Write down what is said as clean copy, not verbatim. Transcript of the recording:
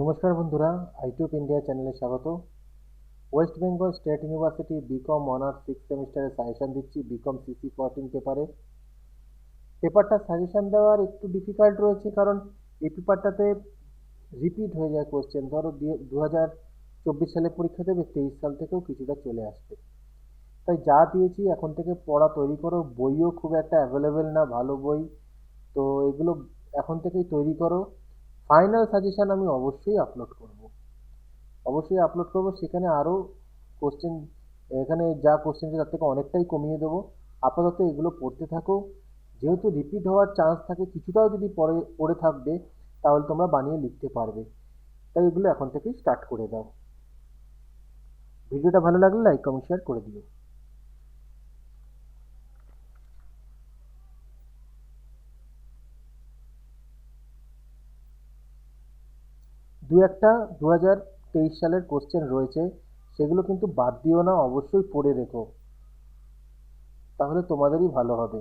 নমস্কার বন্ধুরা, আইটিউব ইন্ডিয়া চ্যানেলে স্বাগত। West Bengal state university BCom honours 6 সেমিস্টারে সাজেশন দিচ্ছি বিকম CC14 পেপারে। পেপারটা সাজেশন দেওয়ার একটু ডিফিকাল্ট রয়েছে, কারণ এই পেপারটাতে রিপিট হয়ে যায় কোশ্চেন। ধরো 2024 সালে পরীক্ষা দেবে, 23 সাল থেকেও কিছুটা চলে আসবে। তাই যা দিয়েছি এখন থেকে পড়া তৈরি করো। বইও খুব একটা অ্যাভেলেবেল না, ভালো বই। তো এগুলো এখন থেকেই তৈরি করো। ফাইনাল সাজেশন আমি অবশ্যই আপলোড করব। সেখানে আরও কোশ্চেন, এখানে যা কোশ্চেন তার থেকে অনেকটাই কমিয়ে দেবো। আপাতত এগুলো পড়তে থাকো। যেহেতু রিপিট হওয়ার চান্স থাকে, কিছুটাও যদি পড়ে থাকবে তাহলে তোমরা বানিয়ে লিখতে পারবে। তাই এগুলো এখন থেকেই স্টার্ট করে দাও। ভিডিওটা ভালো লাগলে লাইক কমেন্ট শেয়ার করে দিও। দু একটা 2023 সালের কোশ্চেন রয়েছে, সেগুলো কিন্তু বাদ দিও না, অবশ্যই পড়ে রেখো, তাহলে তোমাদেরই ভালো হবে।